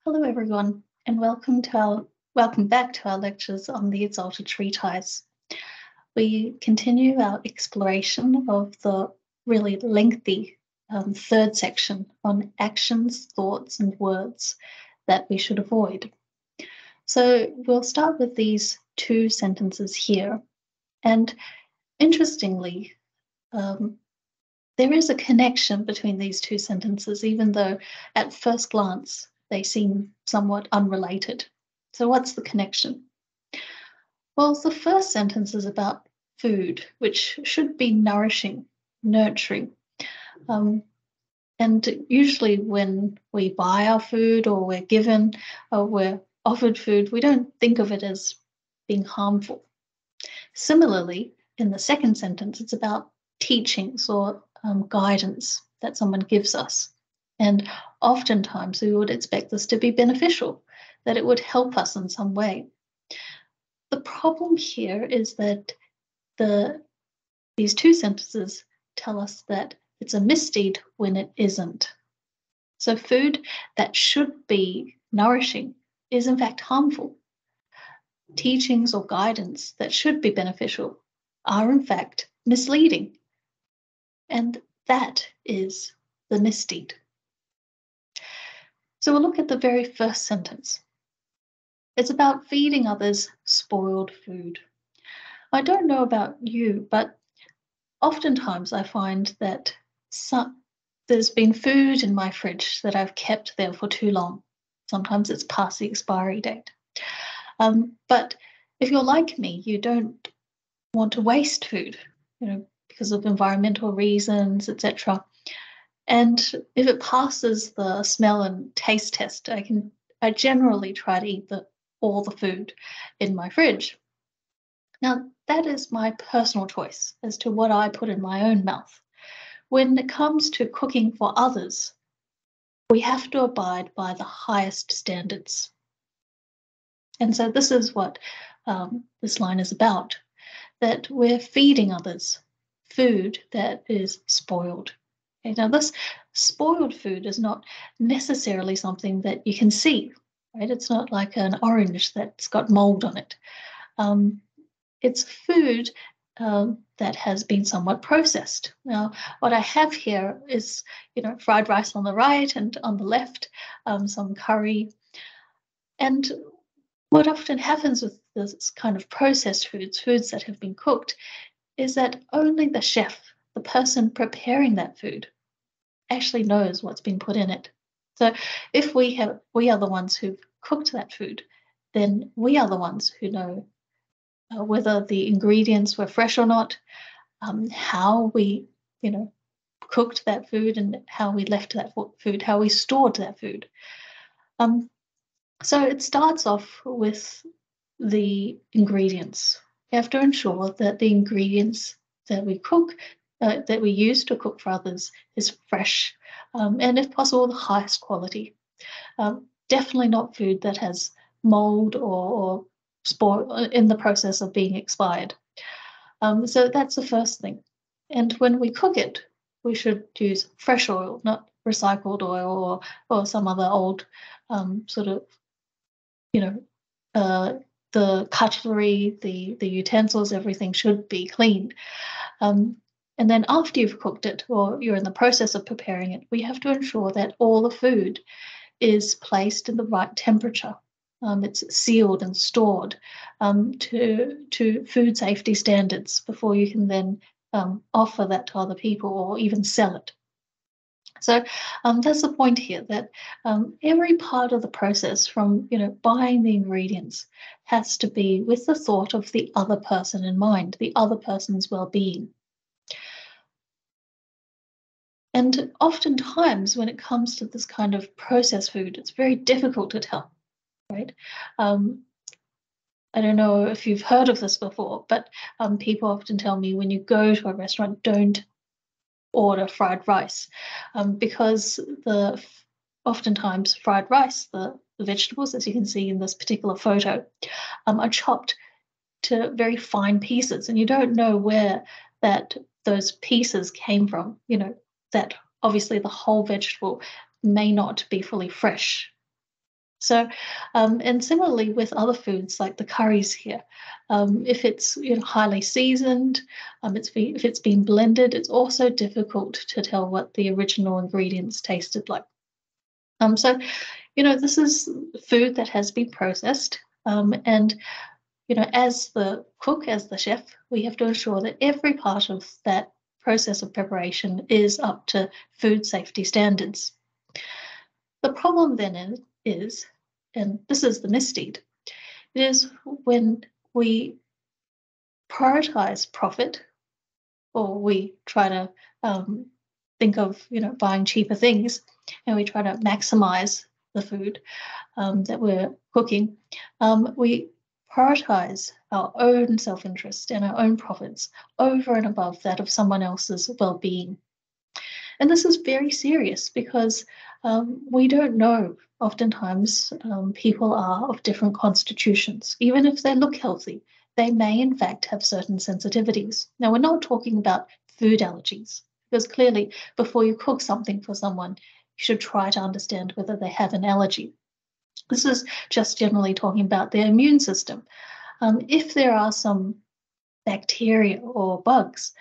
Hello, everyone, and welcome back to our lectures on the Exalted Treatise. We continue our exploration of the really lengthy third section on actions, thoughts, and words that we should avoid. So we'll start with these two sentences here, and interestingly, there is a connection between these two sentences, even though at first glance they seem somewhat unrelated. So what's the connection? Well, the first sentence is about food, which should be nourishing, nurturing. And usually when we buy our food or we're given or we're offered food, we don't think of it as being harmful. Similarly, in the second sentence, it's about teachings or guidance that someone gives us. And oftentimes we would expect this to be beneficial, that it would help us in some way. The problem here is that these two sentences tell us that it's a misdeed when it isn't. So food that should be nourishing is in fact harmful. Teachings or guidance that should be beneficial are in fact misleading. And that is the misdeed. So we'll look at the very first sentence. It's about feeding others spoiled food. I don't know about you, but oftentimes I find that there's been food in my fridge that I've kept there for too long. Sometimes it's past the expiry date. But if you're like me, you don't want to waste food, because of environmental reasons, etc. And if it passes the smell and taste test, I generally try to eat all the food in my fridge. Now, that is my personal choice as to what I put in my own mouth. When it comes to cooking for others, we have to abide by the highest standards. And so this is what this line is about, that we're feeding others food that is spoiled. Okay, now, this spoiled food is not necessarily something that you can see, right? It's not like an orange that's got mold on it. It's food that has been somewhat processed. Now, what I have here is, fried rice on the right and on the left, some curry. And what often happens with this kind of processed foods that have been cooked, is that only the chef, the person preparing that food, actually knows what's been put in it. So if we are the ones who've cooked that food, then we are the ones who know whether the ingredients were fresh or not, how we, cooked that food and how we left that food, how we stored that food. So it starts off with the ingredients. You have to ensure that the ingredients that we cook, that we use to cook for others, is fresh, and if possible, the highest quality. Definitely not food that has mold or spoil in the process of being expired. So that's the first thing. And when we cook it, we should use fresh oil, not recycled oil or some other old sort of, the cutlery, the utensils, everything should be cleaned. And then after you've cooked it or you're in the process of preparing it, we have to ensure that all the food is placed in the right temperature. It's sealed and stored to food safety standards before you can then offer that to other people or even sell it. So that's the point here, that every part of the process, from buying the ingredients, has to be with the thought of the other person in mind, the other person's well-being. And oftentimes, when it comes to this kind of processed food, it's very difficult to tell, right? I don't know if you've heard of this before, but people often tell me, when you go to a restaurant, don't order fried rice, because oftentimes fried rice, the vegetables, as you can see in this particular photo, are chopped to very fine pieces, and you don't know where those pieces came from. That obviously the whole vegetable may not be fully fresh. So, and similarly with other foods like the curries here, if it's highly seasoned, if it's been blended, it's also difficult to tell what the original ingredients tasted like. So, this is food that has been processed, and as the cook, as the chef, we have to ensure that every part of that process of preparation is up to food safety standards. The problem then is, and this is the misdeed, it is when we prioritize profit, or we try to think of buying cheaper things, and we try to maximize the food that we're cooking. We prioritize our own self-interest and our own profits over and above that of someone else's well-being. And this is very serious because we don't know. Oftentimes, people are of different constitutions. Even if they look healthy, they may in fact have certain sensitivities. Now, we're not talking about food allergies, because clearly, before you cook something for someone, you should try to understand whether they have an allergy. This is just generally talking about their immune system. If there are some bacteria or bugs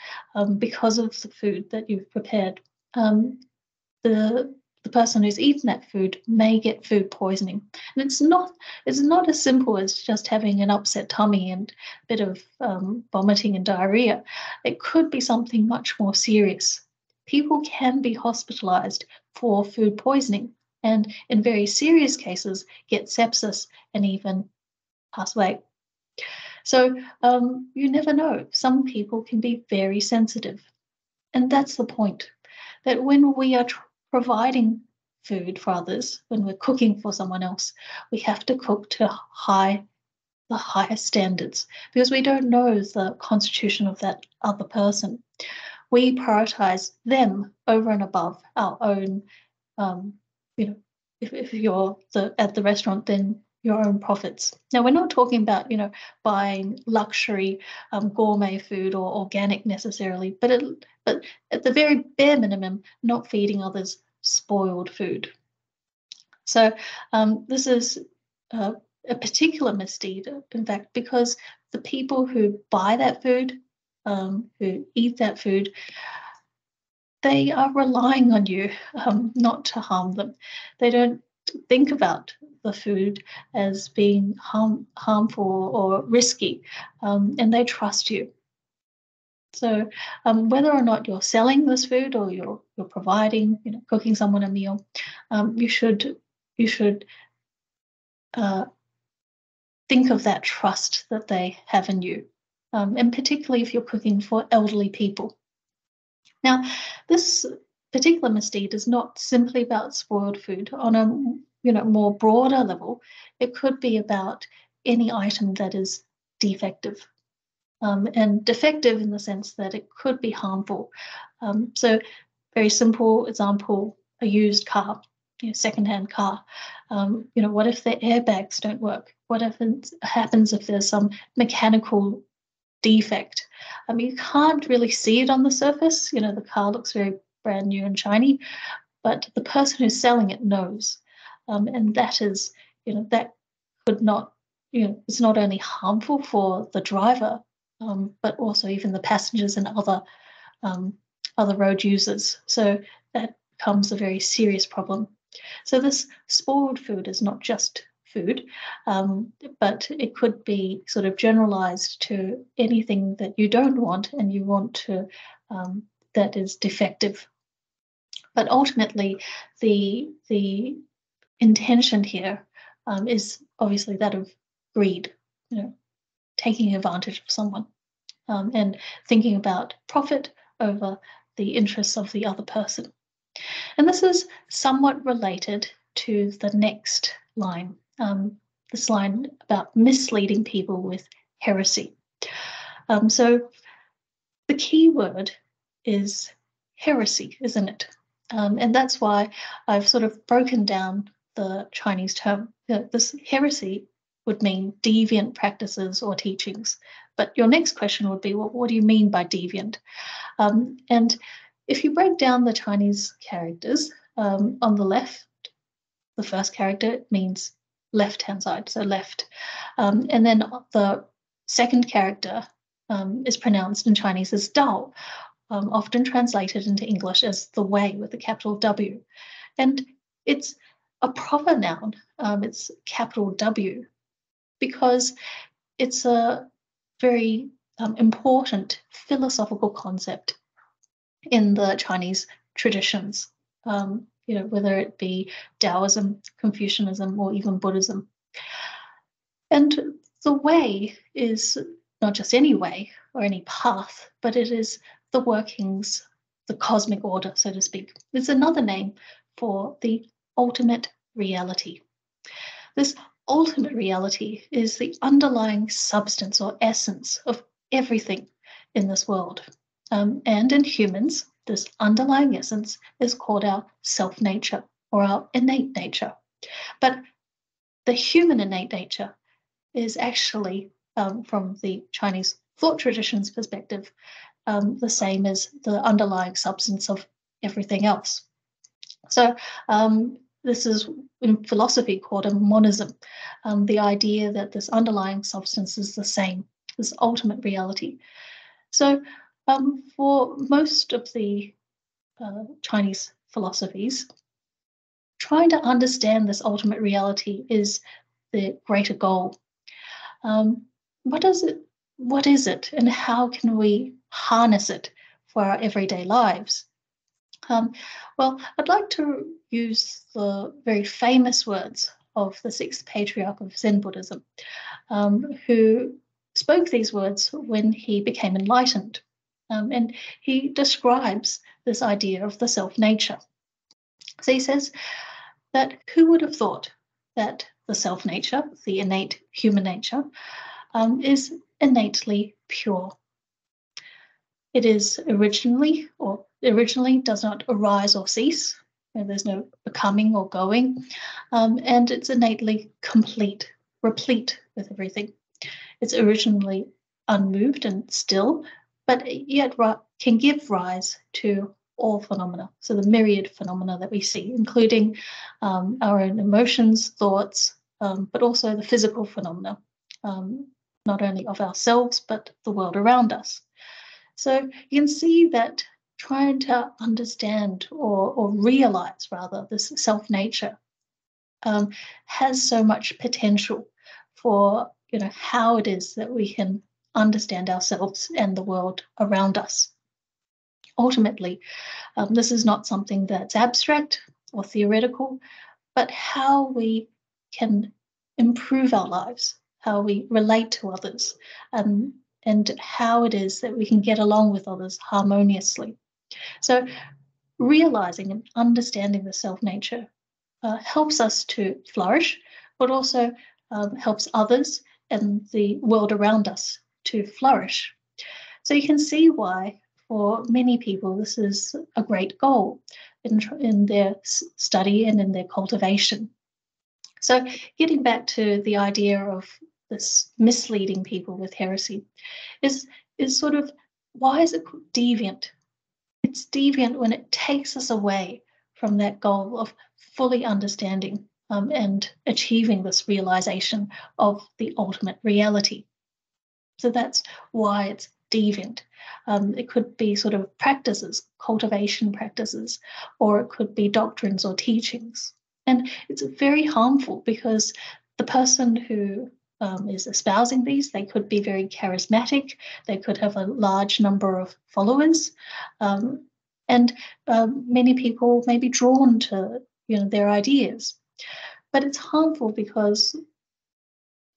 because of the food that you've prepared, the person who's eaten that food may get food poisoning. And it's not as simple as just having an upset tummy and a bit of vomiting and diarrhea. It could be something much more serious. People can be hospitalized for food poisoning, and in very serious cases get sepsis and even pass away. So you never know. Some people can be very sensitive. And that's the point, that when we are providing food for others, when we're cooking for someone else, we have to cook to the highest standards, because we don't know the constitution of that other person. We prioritize them over and above our own, if you're at the restaurant, then your own profits. Now, we're not talking about, buying luxury gourmet food or organic necessarily, but at the very bare minimum, not feeding others spoiled food. So this is a particular misdeed, in fact, because the people who buy that food, who eat that food, they are relying on you not to harm them. They don't think about the food as being harmful or risky, and they trust you. So whether or not you're selling this food or you're providing, cooking someone a meal, you should think of that trust that they have in you, and particularly if you're cooking for elderly people. Now, this particular misdeed is not simply about spoiled food. On a more broader level, it could be about any item that is defective. And defective in the sense that it could be harmful. So, very simple example: a used car, secondhand car. What if the airbags don't work? What happens if there's some mechanical defect? You can't really see it on the surface. The car looks very brand new and shiny, but the person who's selling it knows, and that is, that could not, it's not only harmful for the driver, but also even the passengers and other road users. So that becomes a very serious problem. So this spoiled food is not just food, but it could be sort of generalized to anything that you don't want and you want to, that is defective. But ultimately, the intention here is obviously that of greed, taking advantage of someone, and thinking about profit over the interests of the other person. And this is somewhat related to the next line, this line about misleading people with heresy. So the key word is heresy, isn't it? And that's why I've sort of broken down the Chinese term. This heresy would mean deviant practices or teachings. But your next question would be, well, what do you mean by deviant? And if you break down the Chinese characters, on the left, the first character means left-hand side, so left. And then the second character is pronounced in Chinese as Dao, often translated into English as the way with a capital W. And it's a proper noun, it's capital W, because it's a very important philosophical concept in the Chinese traditions, whether it be Taoism, Confucianism, or even Buddhism. And the way is not just any way or any path, but it is the workings, the cosmic order, so to speak. It's another name for the ultimate reality. This ultimate reality is the underlying substance or essence of everything in this world. And in humans, this underlying essence is called our self-nature or our innate nature. But the human innate nature is actually, from the Chinese thought tradition's perspective, the same as the underlying substance of everything else. So this is in philosophy called a monism, the idea that this underlying substance is the same, this ultimate reality. So for most of the Chinese philosophies, trying to understand this ultimate reality is the greater goal. What is it, and how can we harness it for our everyday lives? Well, I'd like to use the very famous words of the sixth patriarch of Zen Buddhism, who spoke these words when he became enlightened. And he describes this idea of the self-nature. So he says that who would have thought that the self-nature, the innate human nature, is innately pure. It is originally does not arise or cease. There's no becoming or going, and it's innately complete, replete with everything. It's originally unmoved and still, but yet can give rise to all phenomena. So the myriad phenomena that we see, including our own emotions, thoughts, but also the physical phenomena, not only of ourselves, but the world around us. So you can see that trying to understand or realize, rather, this self-nature has so much potential for how it is that we can understand ourselves and the world around us. Ultimately, this is not something that's abstract or theoretical, but how we can improve our lives, how we relate to others, and how it is that we can get along with others harmoniously. So realizing and understanding the self-nature helps us to flourish, but also helps others and the world around us to flourish. So you can see why, for many people, this is a great goal in their study and in their cultivation. So getting back to the idea of this misleading people with heresy is sort of, why is it deviant? It's deviant when it takes us away from that goal of fully understanding and achieving this realization of the ultimate reality. So that's why it's deviant. It could be sort of practices, cultivation practices, or it could be doctrines or teachings. And it's very harmful because the person who is espousing these, they could be very charismatic, they could have a large number of followers, and many people may be drawn to their ideas. But it's harmful because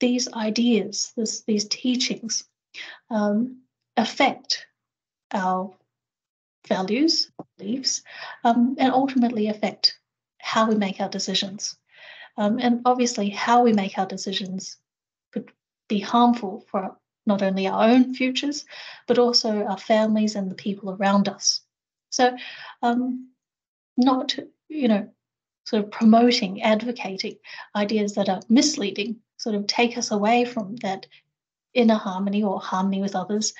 these ideas, these teachings, affect our values, beliefs, and ultimately affect how we make our decisions. And obviously, how we make our decisions could be harmful for not only our own futures, but also our families and the people around us. So not, sort of promoting, advocating ideas that are misleading, sort of take us away from that inner harmony or harmony with others,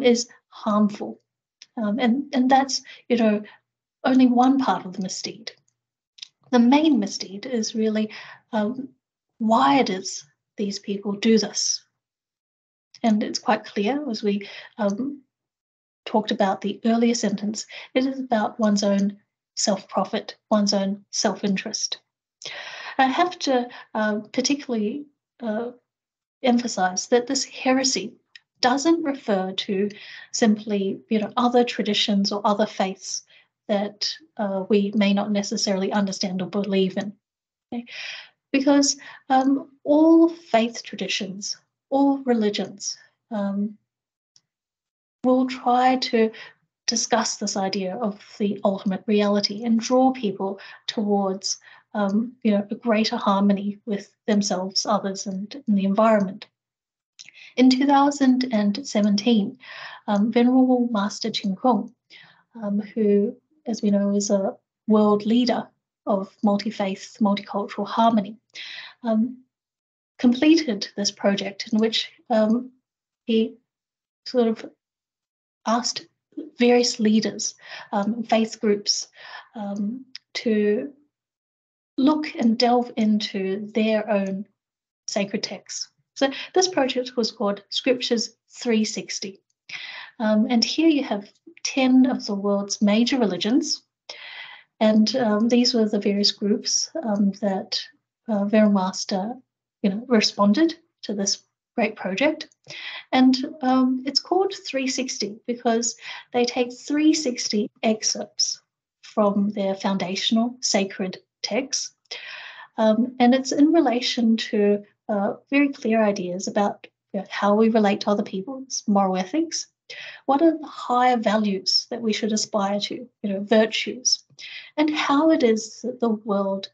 is harmful. And that's, only one part of the misdeed. The main misdeed is really why it is these people do this. And it's quite clear, as we talked about the earlier sentence, it is about one's own self-profit, one's own self-interest. I have to particularly emphasize that this heresy doesn't refer to simply, other traditions or other faiths that we may not necessarily understand or believe in. Okay? Because all faith traditions, all religions will try to discuss this idea of the ultimate reality and draw people towards a greater harmony with themselves, others, and the environment. In 2017, Venerable Master Chin Kung, who, as we know, is a world leader of multi-faith, multicultural harmony, completed this project in which he sort of asked various leaders, faith groups, to look and delve into their own sacred texts. So this project was called Scriptures 360. And here you have 10 of the world's major religions. And these were the various groups that Venerable Master responded to this great project. And it's called 360 because they take 360 excerpts from their foundational sacred texts. And it's in relation to very clear ideas about how we relate to other people, moral ethics. What are the higher values that we should aspire to, virtues, and how it is that the world,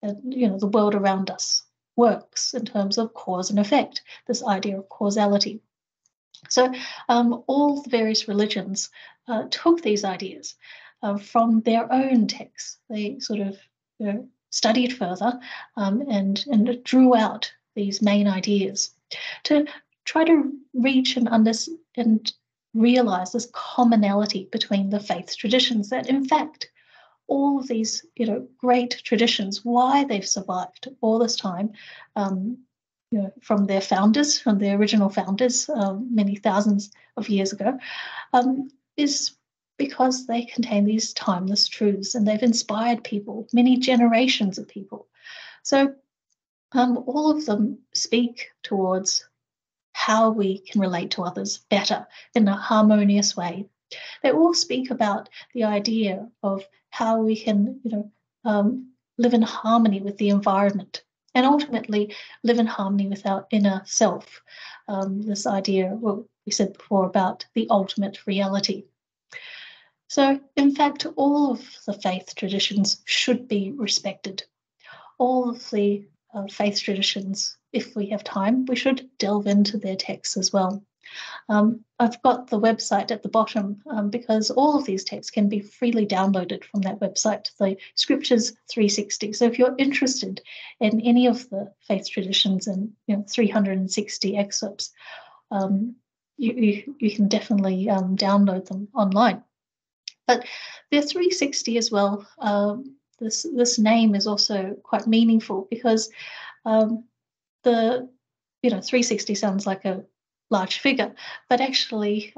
the world around us works in terms of cause and effect, this idea of causality. So all the various religions took these ideas from their own texts. They sort of studied further and drew out these main ideas to try to reach and realize this commonality between the faith traditions, that in fact all of these great traditions, why they've survived all this time, from their founders, from their original founders many thousands of years ago, is because they contain these timeless truths and they've inspired people, many generations of people. So all of them speak towards how we can relate to others better in a harmonious way. They all speak about the idea of how we can, live in harmony with the environment and ultimately live in harmony with our inner self. This idea, what we said before, about the ultimate reality. So, in fact, all of the faith traditions should be respected. All of the faith traditions, if we have time, we should delve into their texts as well. I've got the website at the bottom because all of these texts can be freely downloaded from that website, the Scriptures 360. So if you're interested in any of the faith traditions and 360 excerpts, you can definitely download them online. But they're 360 as well. This name is also quite meaningful because the 360 sounds like a large figure, but actually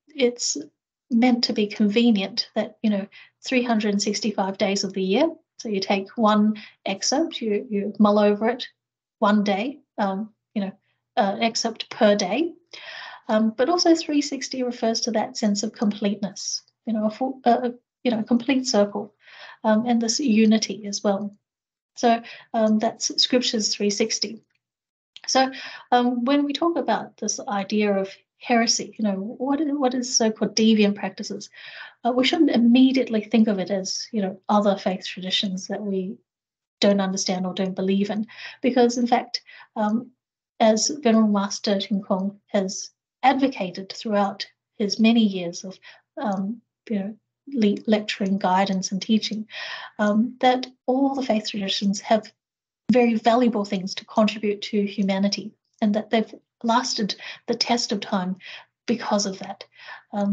it's meant to be convenient that 365 days of the year. So you take one excerpt, you mull over it one day, excerpt per day. But also 360 refers to that sense of completeness, a complete circle, and this unity as well. So that's Scriptures 360. So when we talk about this idea of heresy, what is so-called deviant practices, we shouldn't immediately think of it as, other faith traditions that we don't understand or don't believe in, because in fact, as Venerable Master Chin Kung has advocated throughout his many years of, lecturing, guidance, and teaching, that all the faith traditions have very valuable things to contribute to humanity, and that they've lasted the test of time because of that.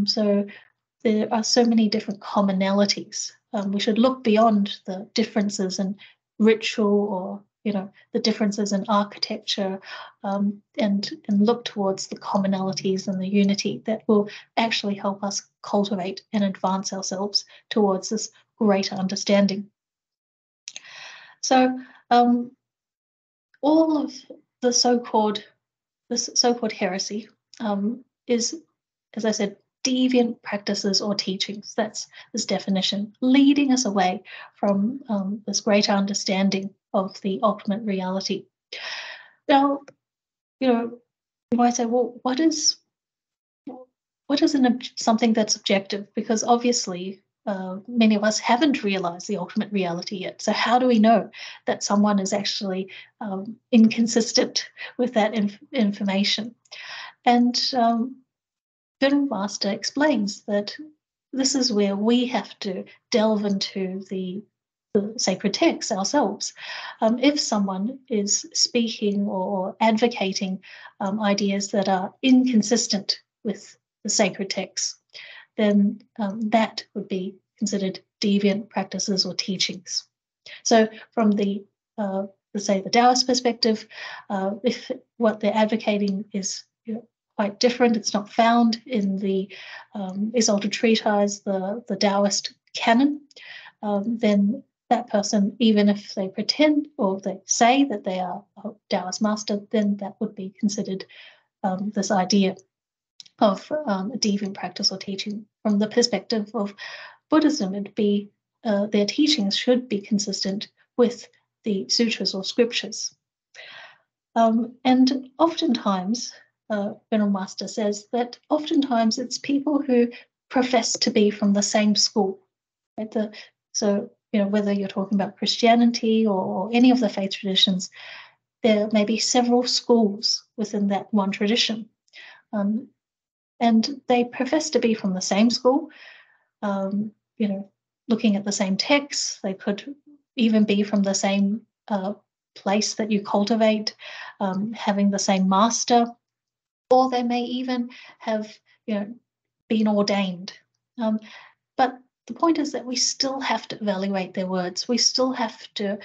So there are so many different commonalities. We should look beyond the differences in ritual or the differences in architecture, and look towards the commonalities and the unity that will actually help us cultivate and advance ourselves towards this greater understanding. So all of this so-called heresy is, as I said, deviant practices or teachings. That's this definition, leading us away from this greater understanding of the ultimate reality. Now, you might say, well, what is something that's objective? Because obviously, many of us haven't realized the ultimate reality yet. So how do we know that someone is actually inconsistent with that information? And Venerable Master explains that this is where we have to delve into the sacred texts ourselves. If someone is speaking or advocating ideas that are inconsistent with the sacred texts, then that would be considered deviant practices or teachings. So from the Taoist perspective, if what they're advocating is quite different, it's not found in the Exalted Treatise, the Taoist canon, then that person, even if they pretend or they say that they are a Taoist master, then that would be considered this idea of a deviant practice or teaching. From the perspective of Buddhism, it'd be their teachings should be consistent with the sutras or scriptures. And oftentimes, Venerable Master says that oftentimes it's people who profess to be from the same school. Right? So whether you're talking about Christianity or any of the faith traditions, there may be several schools within that one tradition. And they profess to be from the same school, looking at the same texts. They could even be from the same place that you cultivate, having the same master, or they may even have been ordained. But the point is that we still have to evaluate their words. We still have to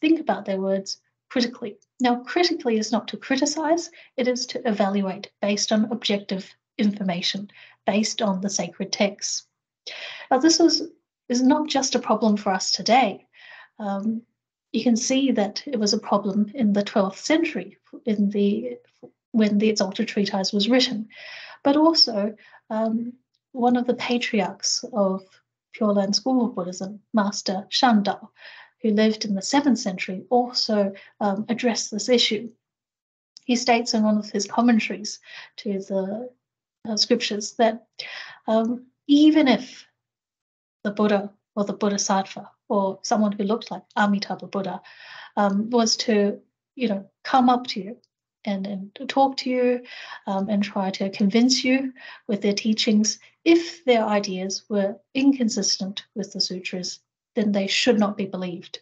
think about their words critically. Now, critically is not to criticize, it is to evaluate based on objective information, based on the sacred texts. Now, this is not just a problem for us today. You can see that it was a problem in the 12th century when the Exalted Treatise was written. But also, one of the patriarchs of Pure Land School of Buddhism, Master Shandao, who lived in the 7th century, also addressed this issue. He states in one of his commentaries to the scriptures that even if the Buddha or the Bodhisattva or someone who looked like Amitabha Buddha was to, come up to you and talk to you and try to convince you with their teachings, if their ideas were inconsistent with the sutras, then they should not be believed.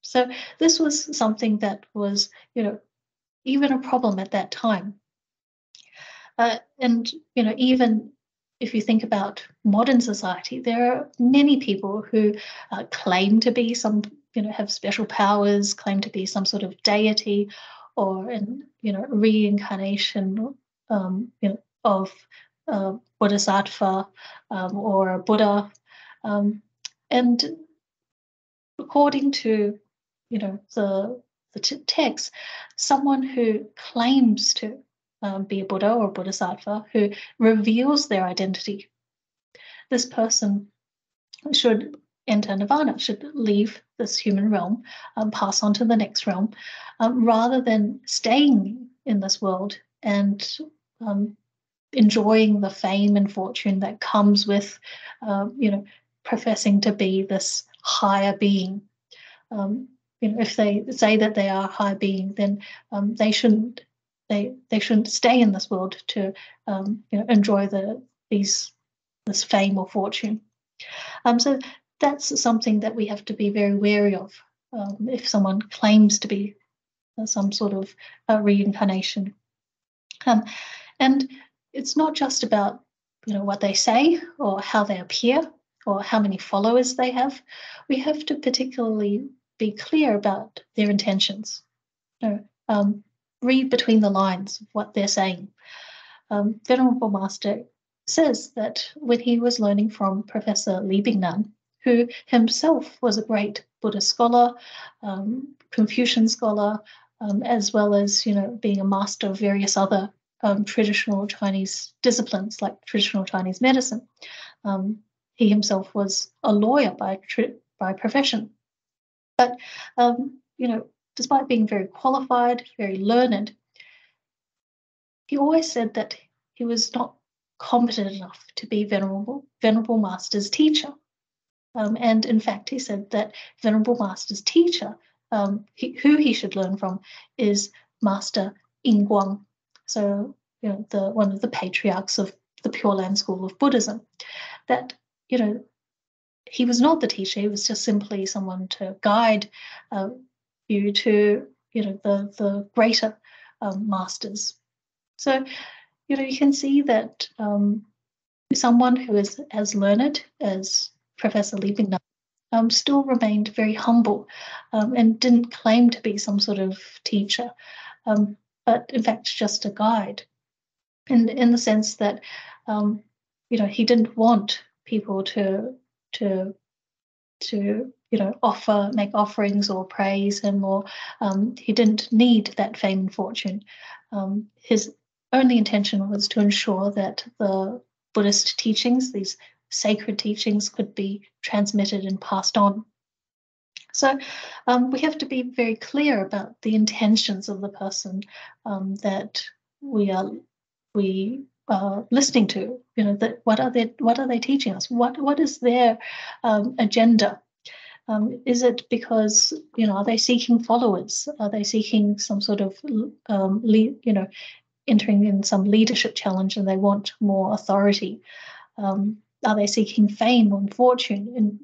So this was something that was, even a problem at that time. And, even if you think about modern society, there are many people who claim to be have special powers, claim to be some sort of deity or reincarnation, of Bodhisattva or a Buddha. And according to, the text, someone who claims to be a Buddha or a Bodhisattva, who reveals their identity, this person should enter nirvana, should leave this human realm, pass on to the next realm, rather than staying in this world and enjoying the fame and fortune that comes with, professing to be this higher being. If they say that they are a higher being, then they shouldn't stay in this world to enjoy this fame or fortune. So that's something that we have to be very wary of. If someone claims to be some sort of reincarnation, and it's not just about what they say or how they appear or how many followers they have. We have to particularly be clear about their intentions. Read between the lines of what they're saying. Venerable Master says that when he was learning from Professor Li Bingnan, who himself was a great Buddhist scholar, Confucian scholar, as well as being a master of various other traditional Chinese disciplines like traditional Chinese medicine. He himself was a lawyer by profession, but despite being very qualified, very learned, he always said that he was not competent enough to be Venerable Master's teacher. And in fact, he said that Venerable Master's teacher, who he should learn from, is Master Yin Guang. So, one of the patriarchs of the Pure Land School of Buddhism. That, he was not the teacher. He was just simply someone to guide you to, the greater masters. So, you can see that someone who is as learned as Professor Li Bingnan still remained very humble and didn't claim to be some sort of teacher, but in fact just a guide. And in the sense that, he didn't want people to make offerings or praise him, or he didn't need that fame and fortune. His only intention was to ensure that the Buddhist teachings, these sacred teachings, could be transmitted and passed on. So we have to be very clear about the intentions of the person that we are listening to. That what are they teaching us? What is their agenda? Is it because are they seeking followers? Are they seeking some sort of entering in some leadership challenge and they want more authority? Are they seeking fame and fortune and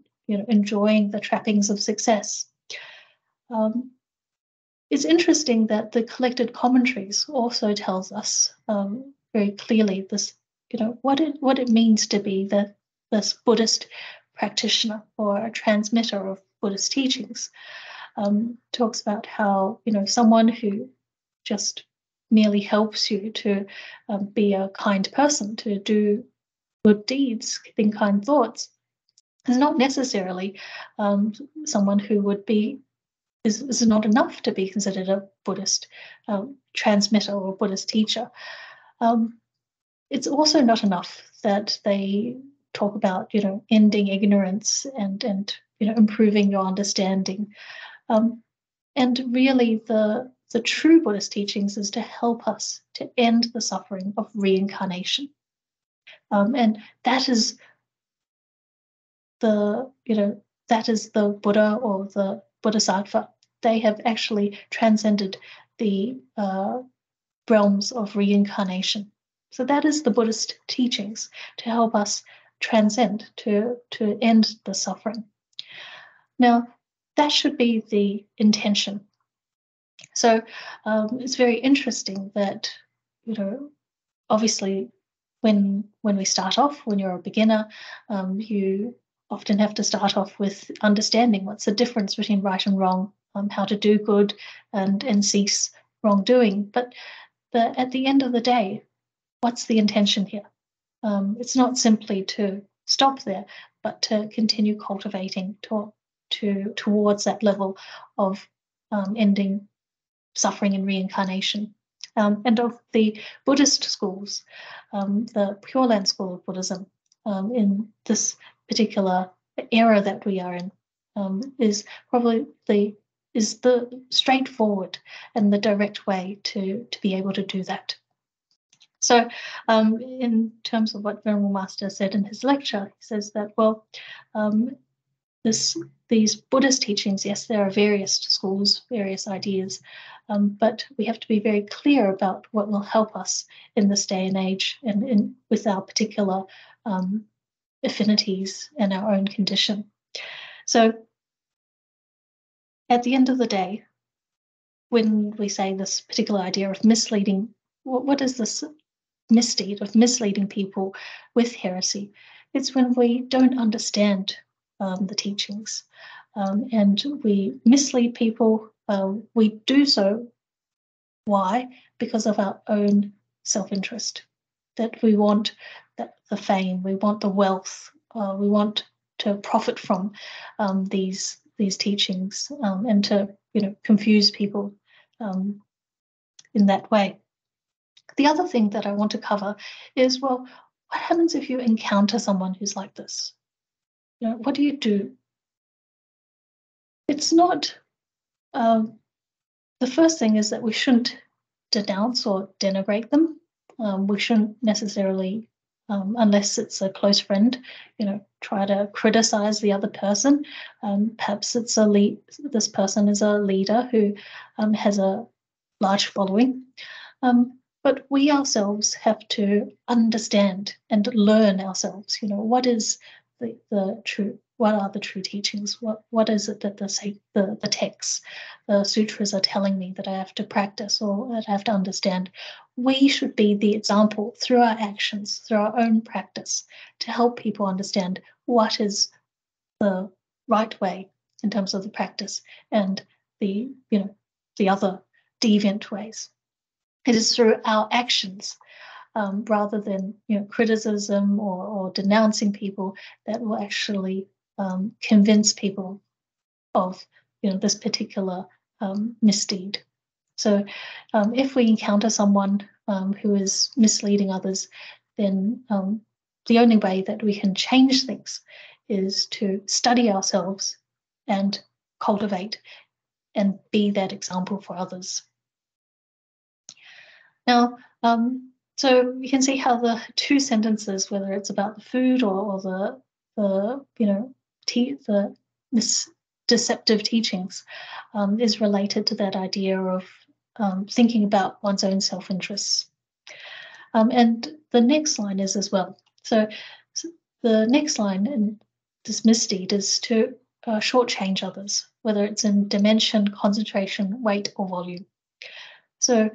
enjoying the trappings of success? It's interesting that the collected commentaries also tells us very clearly this, what it means to be this Buddhist practitioner or a transmitter of Buddhist teachings. Talks about how someone who just merely helps you to be a kind person, to do good deeds, think kind thoughts, is not necessarily someone who would be is not enough to be considered a Buddhist transmitter or Buddhist teacher. It's also not enough that they talk about ending ignorance and improving your understanding. And really, the true Buddhist teachings is to help us to end the suffering of reincarnation, and that is the Buddha or the Bodhisattva. They have actually transcended the realms of reincarnation. So that is the Buddhist teachings, to help us transcend, to end the suffering. Now, that should be the intention. So it's very interesting that, obviously when we start off, when you're a beginner, you often have to start off with understanding what's the difference between right and wrong, how to do good and cease wrongdoing. But at the end of the day, what's the intention here? It's not simply to stop there, but to continue cultivating towards that level of ending suffering and reincarnation. And of the Buddhist schools, the Pure Land School of Buddhism, in this particular era that we are in, is probably the straightforward and the direct way to be able to do that. So in terms of what Venerable Master said in his lecture, he says that, well, these Buddhist teachings, yes, there are various schools, various ideas, but we have to be very clear about what will help us in this day and age and with our particular affinities and our own condition. So at the end of the day, when we say this particular idea of misleading, what is this misdeed of misleading people with heresy? It's when we don't understand the teachings. and we mislead people. We do so. Why? Because of our own self-interest. That we want the fame, we want the wealth, we want to profit from these teachings, and to confuse people in that way. The other thing that I want to cover is, well, what happens if you encounter someone who's like this? What do you do? It's not, the first thing is that we shouldn't denounce or denigrate them. We shouldn't necessarily, unless it's a close friend, try to criticize the other person. Perhaps it's this person is a leader who has a large following. But we ourselves have to understand and learn ourselves. What is the true? What are the true teachings? What is it that the texts, the sutras are telling me that I have to practice or that I have to understand? We should be the example through our actions, through our own practice, to help people understand what is the right way in terms of the practice and the other deviant ways. It is through our actions, rather than criticism or denouncing people, that will actually convince people of this particular misdeed. So if we encounter someone who is misleading others, then the only way that we can change things is to study ourselves and cultivate and be that example for others. Now, so you can see how the two sentences, whether it's about the food or the deceptive teachings, is related to that idea of thinking about one's own self-interests. And the next line is as well. So the next line in this misdeed is to shortchange others, whether it's in dimension, concentration, weight, or volume. So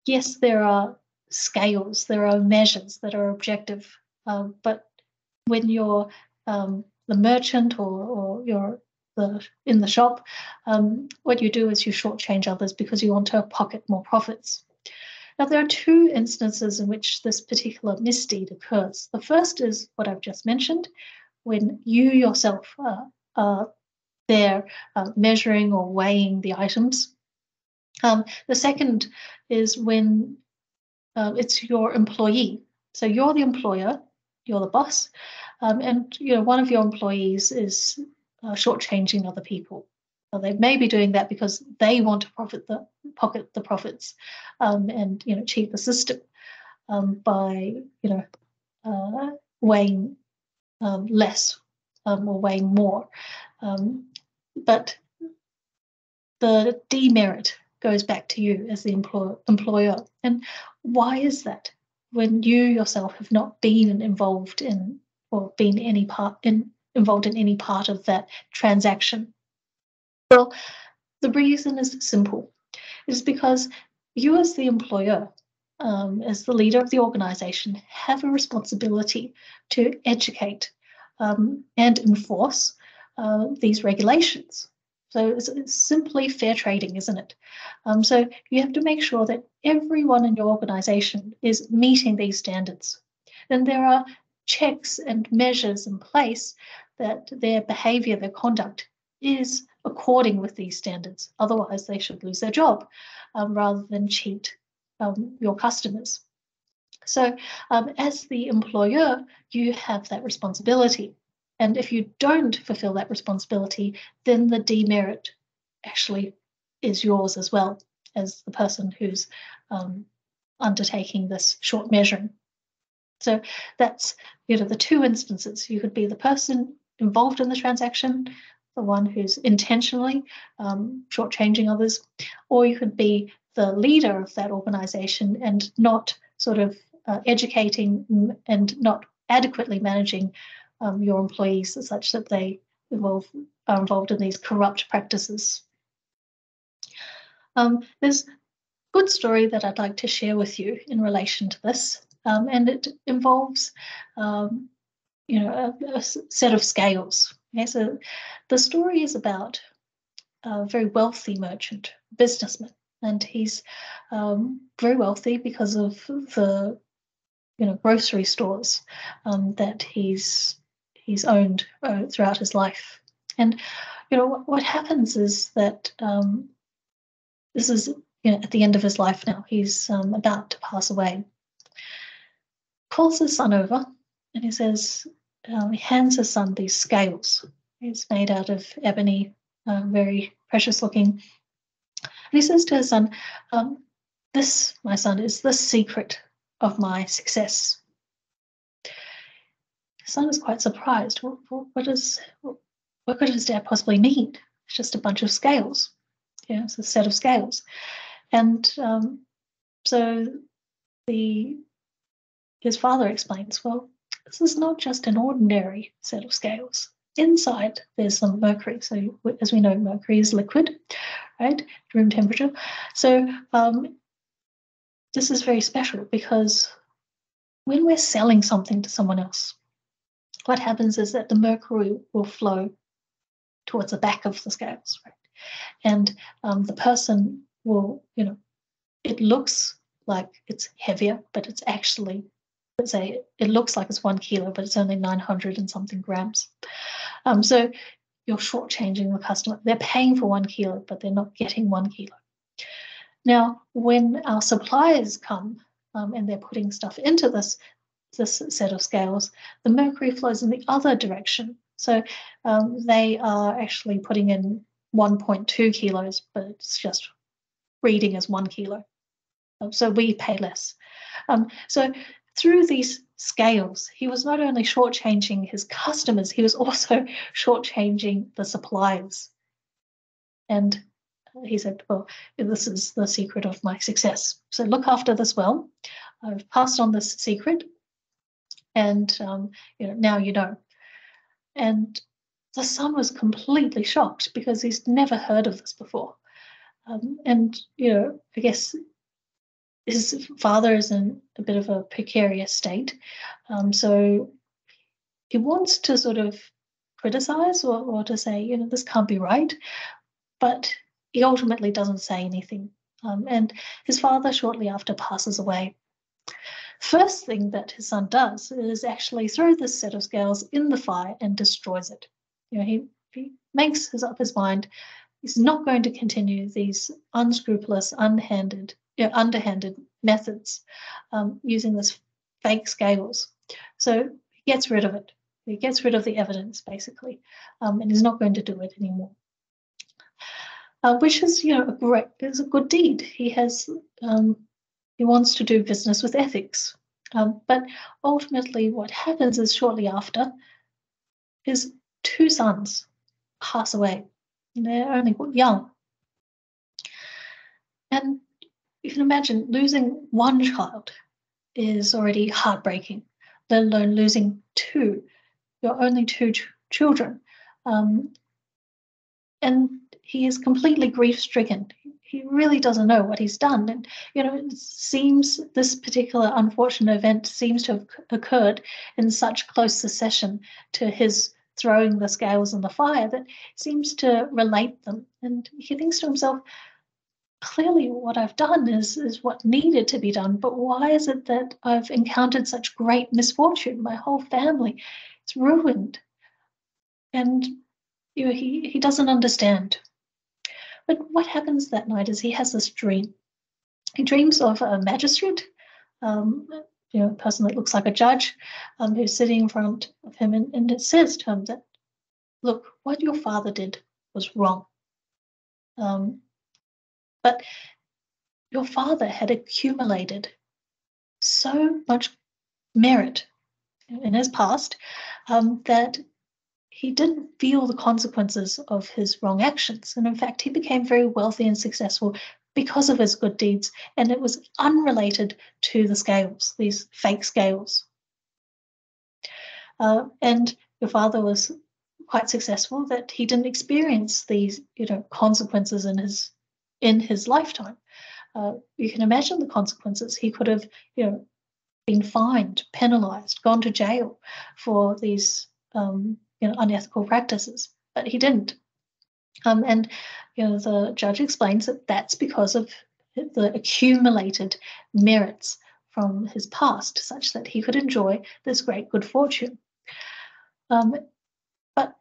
yes, there are scales, there are measures that are objective, but when you're the merchant or you're in the shop, what you do is you shortchange others because you want to pocket more profits. Now, there are two instances in which this particular misdeed occurs. The first is what I've just mentioned, when you yourself are there measuring or weighing the items. The second is when it's your employee. So you're the employer, you're the boss, and one of your employees is shortchanging other people. Well, they may be doing that because they want to pocket the profits, and cheat the system by weighing less or weighing more. But the demerit goes back to you as the employer. And why is that? When you yourself have not been involved in or been involved in any part of that transaction? Well, the reason is simple. It is because you as the employer, as the leader of the organization, have a responsibility to educate and enforce these regulations. So it's simply fair trading, isn't it? So you have to make sure that everyone in your organization is meeting these standards. Then there are checks and measures in place that their behavior, their conduct is according with these standards. Otherwise, they should lose their job rather than cheat your customers. So as the employer, you have that responsibility. And if you don't fulfill that responsibility, then the demerit actually is yours as well as the person who's undertaking this short measuring. So that's the two instances. You could be the person involved in the transaction, the one who's intentionally shortchanging others, or you could be the leader of that organization and not sort of educating and not adequately managing your employees such that they are involved in these corrupt practices. There's a good story that I'd like to share with you in relation to this, and it involves a set of scales. Okay, so the story is about a very wealthy merchant, businessman, and he's very wealthy because of the grocery stores that he's owned throughout his life. And what happens is that this is at the end of his life now. He's about to pass away. Calls his son over, and he says he hands his son these scales. It's made out of ebony, very precious looking. And he says to his son, "This, my son, is the secret of my success." His son is quite surprised. What could his dad possibly need? It's just a bunch of scales. It's a set of scales. And so his father explains, well, this is not just an ordinary set of scales. Inside, there's some mercury. So as we know, mercury is liquid, right, room temperature. So this is very special because when we're selling something to someone else, what happens is that the mercury will flow towards the back of the scales, right? And the person will, it looks like it's heavier, but it's actually, let's say, it looks like it's 1 kilo, but it's only 900 and something grams. So you're shortchanging the customer. They're paying for 1 kilo, but they're not getting 1 kilo. Now, when our suppliers come and they're putting stuff into this set of scales, the mercury flows in the other direction. So they are actually putting in 1.2 kilos, but it's just reading as 1 kilo. So we pay less. So through these scales, he was not only shortchanging his customers, he was also shortchanging the suppliers. And he said, well, this is the secret of my success. So look after this well. I've passed on this secret, and now you know. And the son was completely shocked because he's never heard of this before. And I guess his father is in a bit of a precarious state. So he wants to sort of criticize or to say, this can't be right. But he ultimately doesn't say anything. And his father shortly after passes away. First thing that his son does is actually throw this set of scales in the fire and destroys it. He makes up his mind. He's not going to continue these unscrupulous, underhanded methods using this fake scales. So he gets rid of it. He gets rid of the evidence, basically, and he's not going to do it anymore. Which is, is a good deed. He wants to do business with ethics. But ultimately, what happens is shortly after, his 2 sons pass away. They're only young. And you can imagine losing 1 child is already heartbreaking, let alone losing 2, your only 2 children. And he is completely grief-stricken. He really doesn't know what he's done. And, it seems this particular unfortunate event seems to have occurred in such close succession to his throwing the scales in the fire that seems to relate them. And he thinks to himself, clearly what I've done is what needed to be done, but why is it that I've encountered such great misfortune? My whole family is ruined. And he doesn't understand. But what happens that night is he has this dream. He dreams of a magistrate, a person that looks like a judge, who's sitting in front of him, and it says to him that, look, what your father did was wrong. But your father had accumulated so much merit in his past that he didn't feel the consequences of his wrong actions. And in fact, he became very wealthy and successful because of his good deeds. And it was unrelated to the scales, these fake scales. And your father was quite successful that he didn't experience these, consequences in his lifetime. You can imagine the consequences. He could have, been fined, penalized, gone to jail for these unethical practices, but he didn't. And the judge explains that that's because of the accumulated merits from his past, such that he could enjoy this great good fortune. But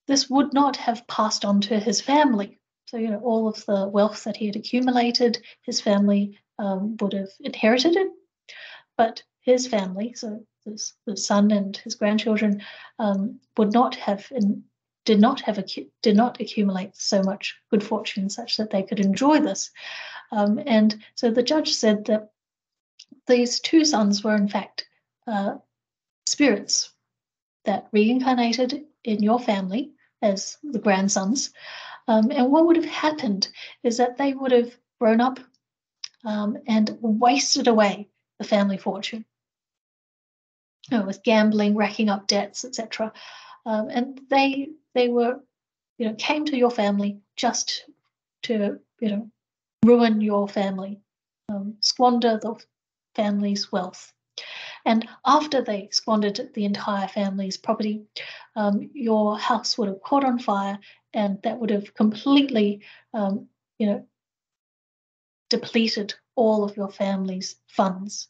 this would not have passed on to his family. So all of the wealth that he had accumulated, his family would have inherited it, but his family, so the son and his grandchildren, did not accumulate so much good fortune such that they could enjoy this. And so the judge said that these two sons were in fact spirits that reincarnated in your family as the grandsons. And what would have happened is that they would have grown up and wasted away the family fortune, with gambling, racking up debts, etc. And they were, came to your family just to, ruin your family, squander the family's wealth. And after they squandered the entire family's property, your house would have caught on fire, and that would have completely, depleted all of your family's funds.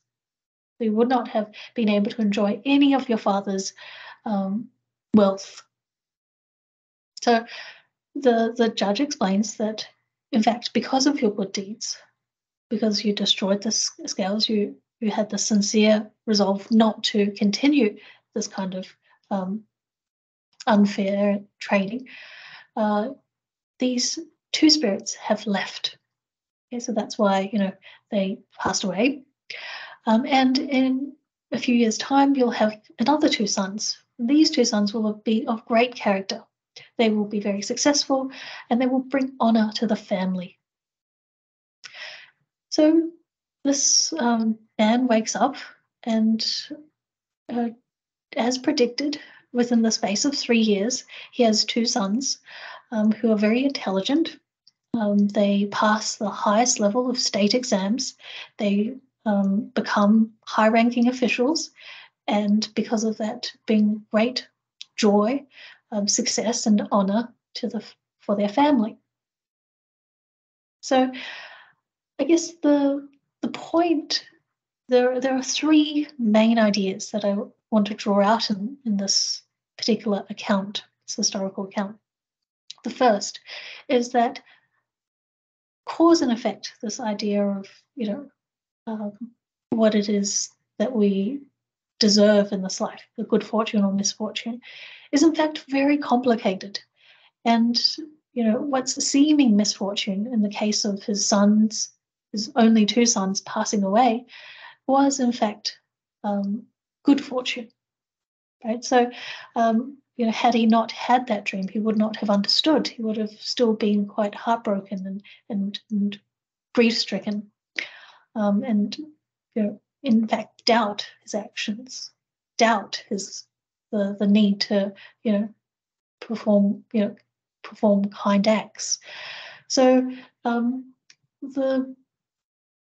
You would not have been able to enjoy any of your father's wealth. So the judge explains that, in fact, because of your good deeds, because you destroyed the scales, you had the sincere resolve not to continue this kind of unfair trading, these two spirits have left. Okay, so that's why they passed away. And in a few years' time, you'll have another two sons. These two sons will be of great character. They will be very successful, and they will bring honor to the family. So this man wakes up, and as predicted, within the space of 3 years, he has two sons who are very intelligent. They pass the highest level of state exams. They become high-ranking officials, and because of that, bring great joy, success, and honor for their family. So, I guess the point, there are three main ideas that I want to draw out in this particular account, this historical account. The first is that cause and effect, this idea of what it is that we deserve in this life, the good fortune or misfortune, is in fact very complicated. And what's seeming misfortune in the case of his only two sons passing away, was in fact good fortune, right? So had he not had that dream, he would not have understood. He would have still been quite heartbroken and grief-stricken, and in fact doubt his actions, doubt the need to perform kind acts. So the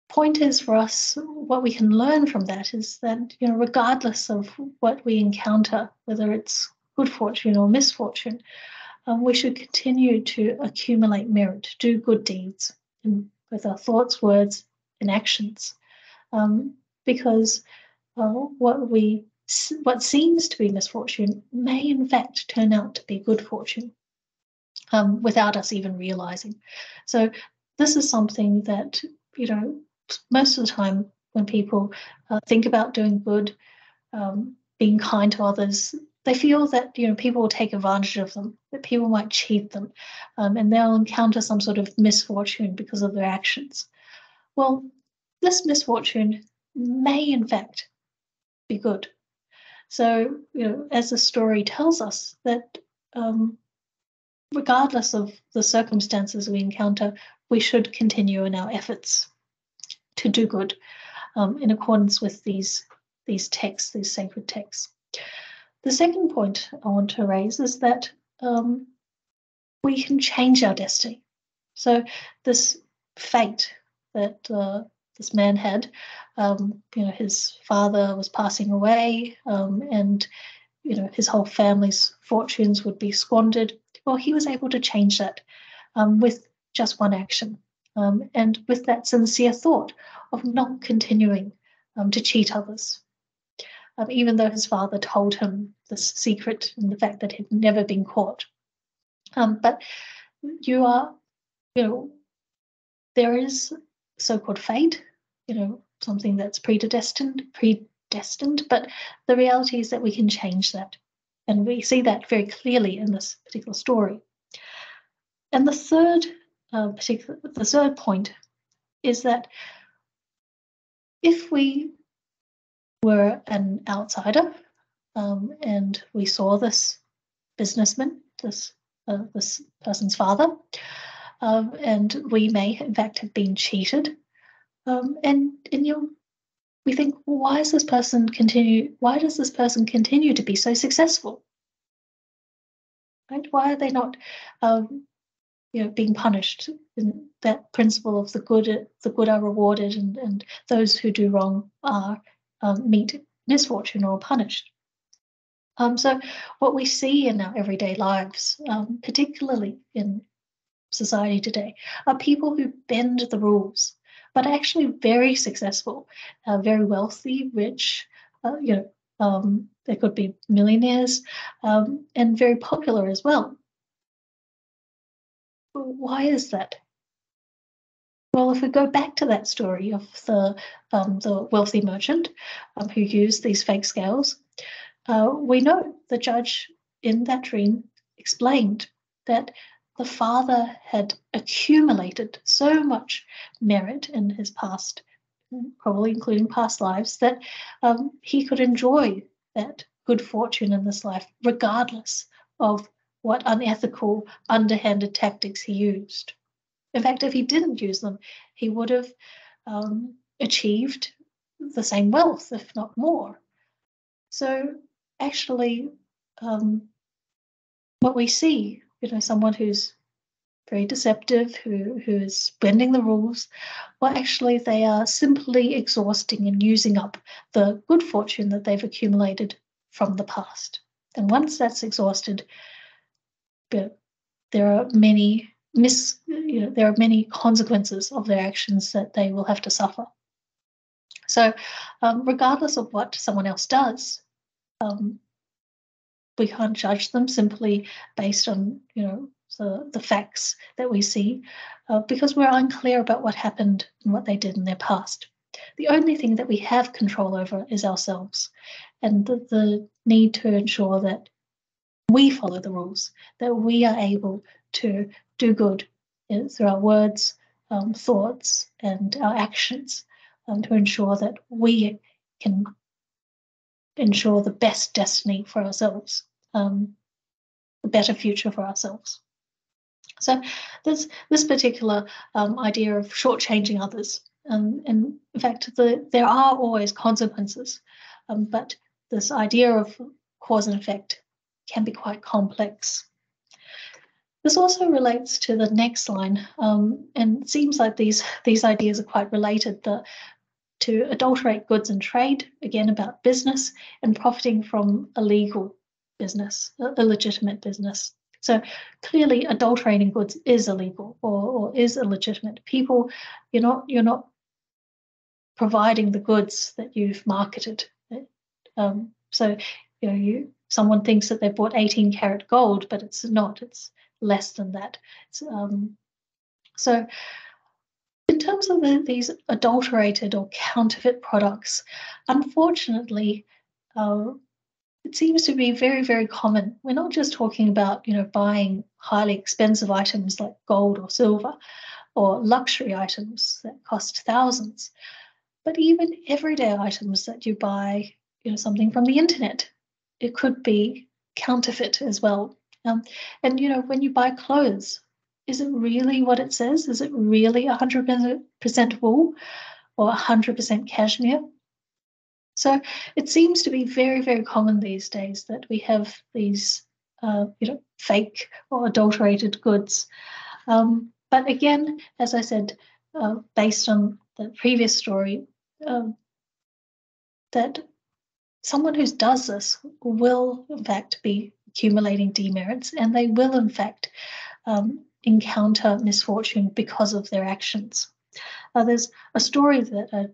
point is, for us, what we can learn from that is that regardless of what we encounter, whether it's good fortune or misfortune, we should continue to accumulate merit, do good deeds with our thoughts, words, and actions, because what seems to be misfortune may in fact turn out to be good fortune, without us even realizing. So this is something that most of the time when people think about doing good, being kind to others, they feel that people will take advantage of them, that people might cheat them, and they'll encounter some sort of misfortune because of their actions. Well, this misfortune may in fact be good. So as the story tells us, that regardless of the circumstances we encounter, we should continue in our efforts to do good, in accordance with these texts, these sacred texts. The second point I want to raise is that we can change our destiny. So this fate that this man had, his father was passing away, and his whole family's fortunes would be squandered. Well, he was able to change that with just one action, and with that sincere thought of not continuing to cheat others. Even though his father told him this secret and the fact that he'd never been caught. But there is so-called fate, something that's predestined, but the reality is that we can change that. And we see that very clearly in this particular story. And the third point is that if we were an outsider and we saw this businessman, this person's father, and we may in fact have been cheated, and we think, well, why does this person continue to be so successful? Right? Why are they not being punished? In that principle of the good are rewarded, and those who do wrong are meet misfortune or punished. So what we see in our everyday lives, particularly in society today, are people who bend the rules, but are actually very successful, very wealthy, rich, they could be millionaires, and very popular as well. Why is that? Well, if we go back to that story of the wealthy merchant who used these fake scales, we know the judge in that dream explained that the father had accumulated so much merit in his past, probably including past lives, that he could enjoy that good fortune in this life, regardless of what unethical, underhanded tactics he used. In fact, if he didn't use them, he would have achieved the same wealth, if not more. So actually, what we see, someone who's very deceptive, who is bending the rules, well, actually they are simply exhausting and using up the good fortune that they've accumulated from the past. And once that's exhausted, there are many consequences of their actions that they will have to suffer. So regardless of what someone else does, we can't judge them simply based on the facts that we see, because we're unclear about what happened and what they did in their past. The only thing that we have control over is ourselves, and the need to ensure that we follow the rules, that we are able to do good through our words, thoughts, and our actions, to ensure that we can ensure the best destiny for ourselves, the better future for ourselves. So this particular idea of shortchanging others, and in fact, there are always consequences, but this idea of cause and effect can be quite complex. This also relates to the next line, and it seems like these ideas are quite related. To adulterate goods and trade, again about business, and profiting from illegal business, illegitimate business. So clearly adulterating goods is illegal or is illegitimate. People, you're not providing the goods that you've marketed. So someone thinks that they bought 18 karat gold, but it's not, it's less than that. So in terms of these adulterated or counterfeit products, unfortunately, it seems to be very, very common. We're not just talking about, buying highly expensive items like gold or silver, or luxury items that cost thousands, but even everyday items that you buy, something from the internet, it could be counterfeit as well. And when you buy clothes, is it really what it says? Is it really 100% wool or 100% cashmere? So it seems to be very, very common these days that we have these, fake or adulterated goods. But again, as I said, based on the previous story, that someone who does this will, in fact, be accumulating demerits, and they will, in fact, encounter misfortune because of their actions. There's a story that I'd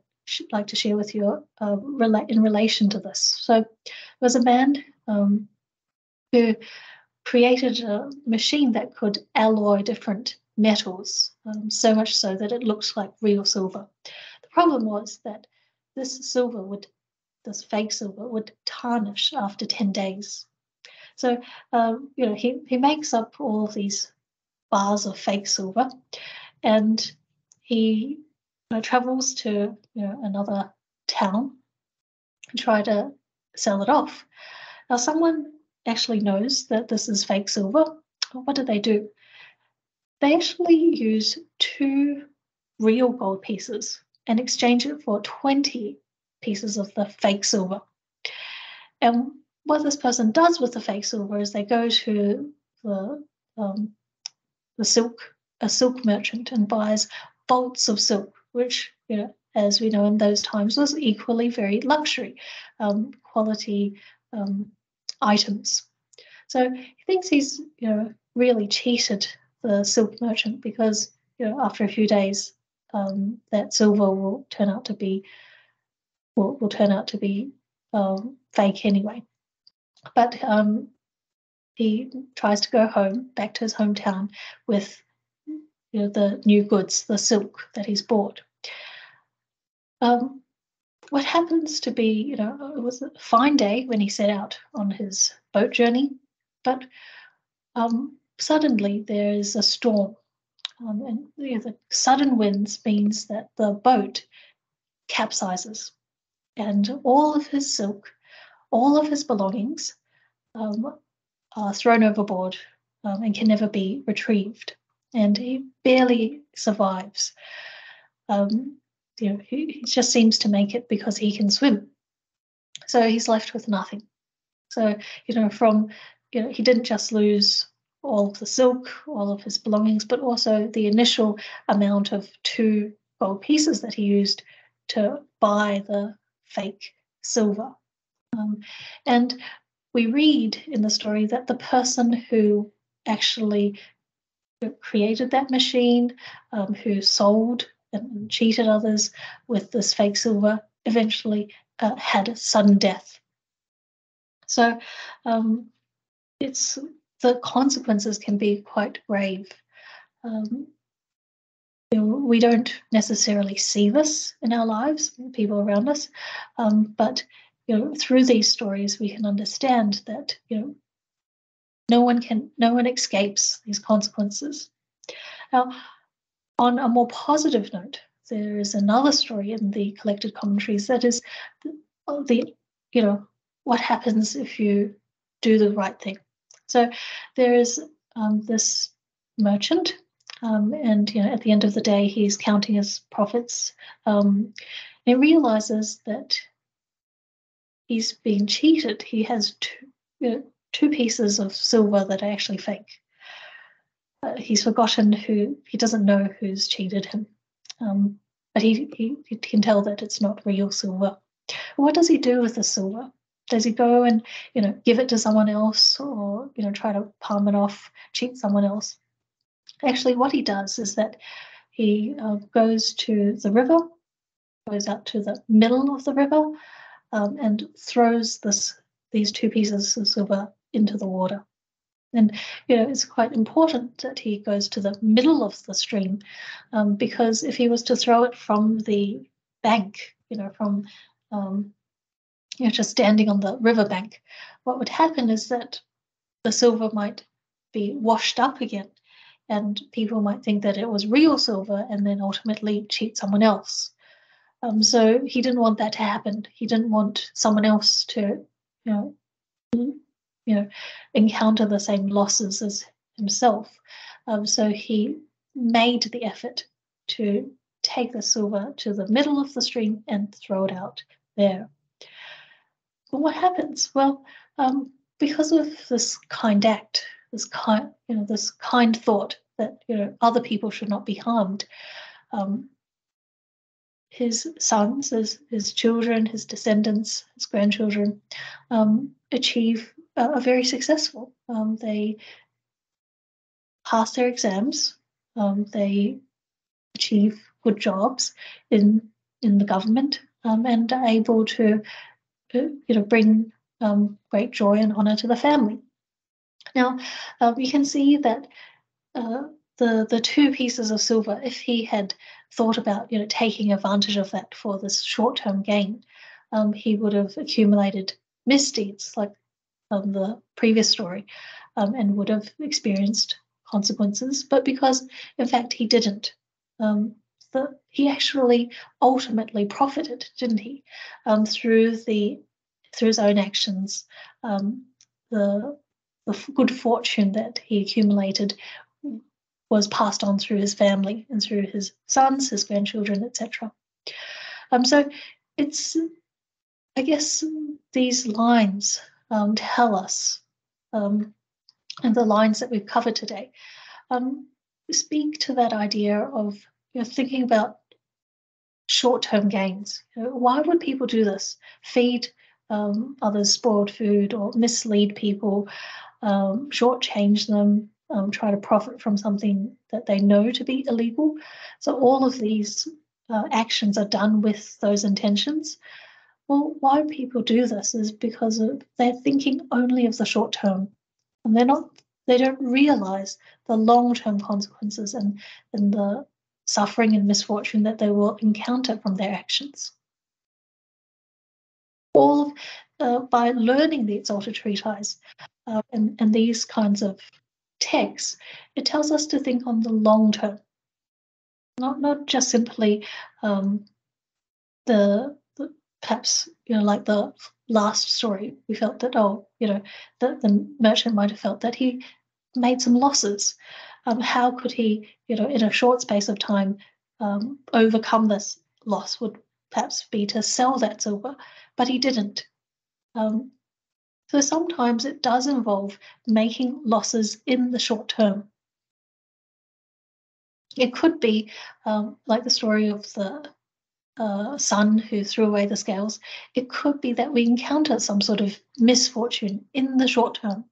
like to share with you in relation to this. So there was a man who created a machine that could alloy different metals, so much so that it looked like real silver. The problem was that this fake silver would tarnish after 10 days. So, he makes up all of these bars of fake silver, and he travels to another town and try to sell it off. Now, someone actually knows that this is fake silver. What do? They actually use 2 real gold pieces and exchange it for 20 pieces of the fake silver. And what this person does with the fake silver is they go to a silk merchant, and buys bolts of silk, which, as we know in those times, was equally very luxury quality items. So he thinks he's really cheated the silk merchant, because after a few days that silver will turn out to be fake anyway. But he tries to go back to his hometown with the new goods, the silk that he's bought. What happens to be, it was a fine day when he set out on his boat journey, but suddenly there is a storm, and the sudden winds means that the boat capsizes, and all of his silk, all of his belongings are thrown overboard and can never be retrieved, and he barely survives. He just seems to make it because he can swim. So he's left with nothing. So, he didn't just lose all of the silk, all of his belongings, but also the initial amount of 2 gold pieces that he used to buy the fake silver. And we read in the story that the person who actually created that machine, who sold and cheated others with this fake silver, eventually had a sudden death. So the consequences can be quite grave. We don't necessarily see this in our lives, people around us, but through these stories we can understand that no one escapes these consequences. Now, on a more positive note, there is another story in the collected commentaries that is what happens if you do the right thing. So there is this merchant, and at the end of the day, he's counting his profits. He realizes that he's being cheated. He has 2 pieces of silver that are actually fake. He's forgotten he doesn't know who's cheated him, but he can tell that it's not real silver. What does he do with the silver? Does he go and give it to someone else, or try to palm it off, cheat someone else? Actually, what he does is that he goes to the river, goes out to the middle of the river, and throws these 2 pieces of silver into the water. And it's quite important that he goes to the middle of the stream, because if he was to throw it from the bank, from just standing on the riverbank, what would happen is that the silver might be washed up again, and people might think that it was real silver and then ultimately cheat someone else. So he didn't want that to happen. He didn't want someone else to, encounter the same losses as himself. So he made the effort to take the silver to the middle of the stream and throw it out there. But what happens? Well, because of this kind act, this kind thought that other people should not be harmed, his sons, his children, his descendants, his grandchildren are very successful. They pass their exams. They achieve good jobs in the government and are able to bring great joy and honor to the family. Now, you can see that the 2 pieces of silver, if he had thought about taking advantage of that for this short-term gain, he would have accumulated misdeeds like the previous story and would have experienced consequences. But because, in fact, he didn't, he actually ultimately profited, didn't he, through his own actions. The good fortune that he accumulated was passed on through his family and through his sons, his grandchildren, etc. So it's, I guess, these lines tell us, and the lines that we've covered today, speak to that idea of thinking about short-term gains. Why would people do this? Feed others spoiled food, or mislead people, shortchange them, try to profit from something that they know to be illegal. So all of these actions are done with those intentions. Well, why people do this is because they're thinking only of the short term, and they don't realize the long-term consequences and the suffering and misfortune that they will encounter from their actions. All by learning the Exalted Treatise and these kinds of texts, it tells us to think on the long term, not just simply the perhaps like the last story. We felt that the merchant might have felt that he made some losses. How could he in a short space of time overcome this loss? Would perhaps be to sell that silver, but he didn't. So sometimes it does involve making losses in the short term. It could be like the story of the son who threw away the scales. It could be that we encounter some sort of misfortune in the short term,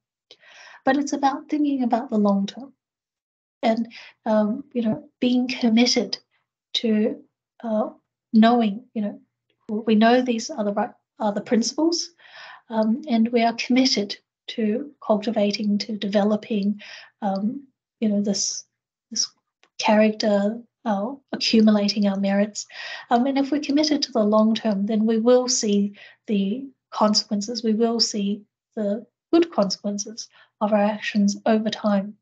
but it's about thinking about the long term and being committed to knowing. We know these are the principles. And we are committed to cultivating, to developing, this character, accumulating our merits. And if we're committed to the long term, then we will see the consequences. We will see the good consequences of our actions over time.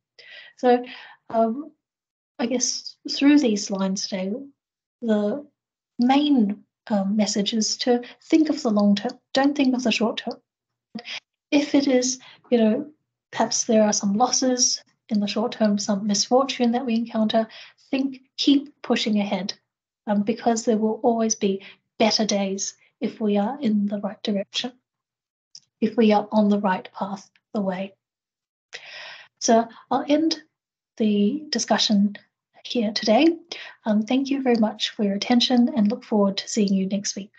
So I guess through these lines today, the main message is to think of the long term. Don't think of the short term. If it is, perhaps there are some losses in the short term, some misfortune that we encounter, keep pushing ahead, because there will always be better days if we are in the right direction, if we are on the right path, the way. So I'll end the discussion here today. Thank you very much for your attention and look forward to seeing you next week.